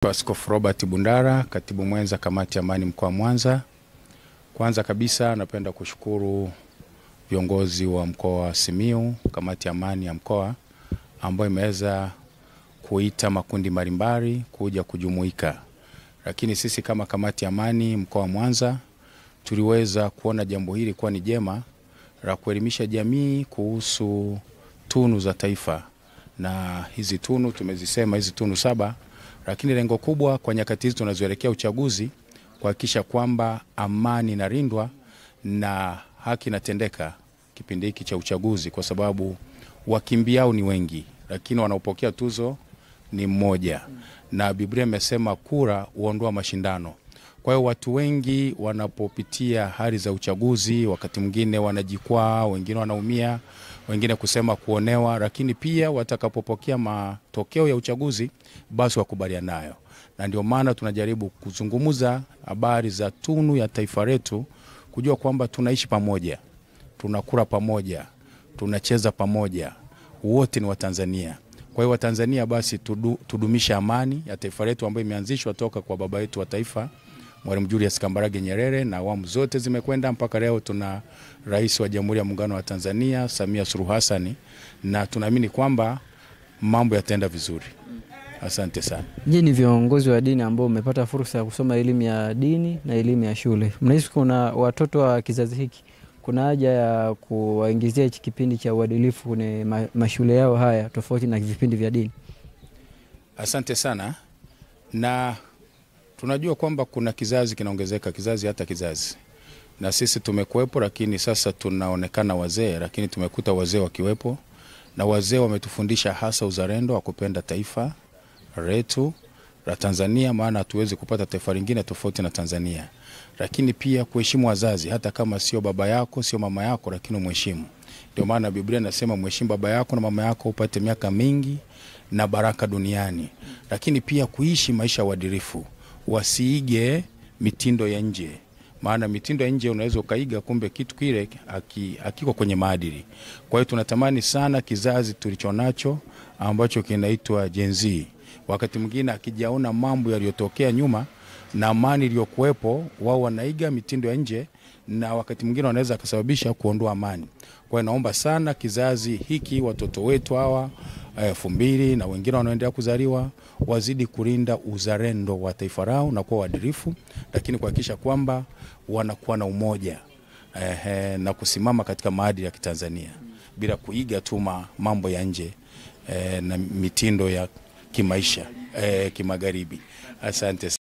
Askofu Robert Bundara, katibu mwenza kamati ya amani mkoa wa Mwanza. Kwanza kabisa napenda kushukuru viongozi wa mkoa wa Simiyu, kamati ya amani ya mkoa ambayo imeweza kuita makundi mbalimbali kuja kujumuika. Lakini sisi kama kamati ya amani mkoa wa Mwanza tuliweza kuona jambo hili kuwa ni jema la kuelimisha jamii kuhusu tunu za taifa. Na hizi tunu tumezisema hizi tunu 7, lakini lengo kubwa kwa nyakati hizi tunazoelekea uchaguzi kuhakikisha kwamba amani inalindwa na haki inatendeka kipindi hiki cha uchaguzi, kwa sababu wakimbiao ni wengi lakini wanaopokea tuzo ni mmoja, na Biblia imesema kura huondoa mashindano. Kwa hiyo watu wengi wanapopitia hali za uchaguzi wakati mwingine wanajikwaa, wengine wanaumia, wengine kusema kuonewa, lakini pia watakapopokea matokeo ya uchaguzi basi wakubaliana nayo. Na ndio maana tunajaribu kuzungumza habari za tunu ya taifa letu, kujua kwamba tunaishi pamoja, tunakula pamoja, tunacheza pamoja, wote ni Watanzania. Kwa hiyo Watanzania basi tudumisha amani ya taifa letu ambayo imeanzishwa toka kwa baba yetu wa taifa Mwalimu Julius Kambarage Nyerere, na awamu zote zimekwenda mpaka leo tuna Rais wa Jamhuri ya Muungano wa Tanzania Samia Suluhu Hassan, na tunaamini kwamba mambo yataenda vizuri. Asante sana. Je, ni viongozi wa dini ambao umepata fursa ya kusoma elimu ya dini na elimu ya shule, mnahisi kuna watoto wa kizazi hiki kuna haja ya kuwaingizia hichi kipindi cha uadilifu kwenye mashule yao haya tofauti na vipindi vya dini? Asante sana. Na tunajua kwamba kuna kizazi kinaongezeka, kizazi hata kizazi. Na sisi tumekuepo, lakini sasa tunaonekana wazee, lakini tumekuta wazee wakiwepo, na wazee wametufundisha hasa uzalendo wa kupenda taifa letu la Tanzania, maana hatuwezi kupata taifa lingine tofauti na Tanzania. Lakini pia kuheshimu wazazi, hata kama sio baba yako, sio mama yako, lakini umheshimu. Ndio maana Biblia inasema mheshimu baba yako na mama yako upate miaka mingi na baraka duniani. Lakini pia kuishi maisha uadilifu, wasiige mitindo ya nje, maana mitindo ya nje unaweza ukaiga kumbe kitu kile hakiko kwenye maadili. Kwa hiyo tunatamani sana kizazi tulichonacho ambacho kinaitwa Gen Z, wakati mwingine akijaona mambo yaliyotokea nyuma na amani iliyokuepo, wao wanaiga mitindo ya nje, na wakati mwingine wanaweza kusababisha kuondoa amani. Kwa hiyo naomba sana kizazi hiki, watoto wetu hawa 2000 na wengine wanaoendelea kuzaliwa, wazidi kulinda uzalendo wa taifa lao na kuwa waadilifu, lakini kuhakikisha kwamba wanakuwa na umoja na kusimama katika maadili ya Kitanzania bila kuiga tu mambo ya nje na mitindo ya kimaisha kimagharibi. Asante.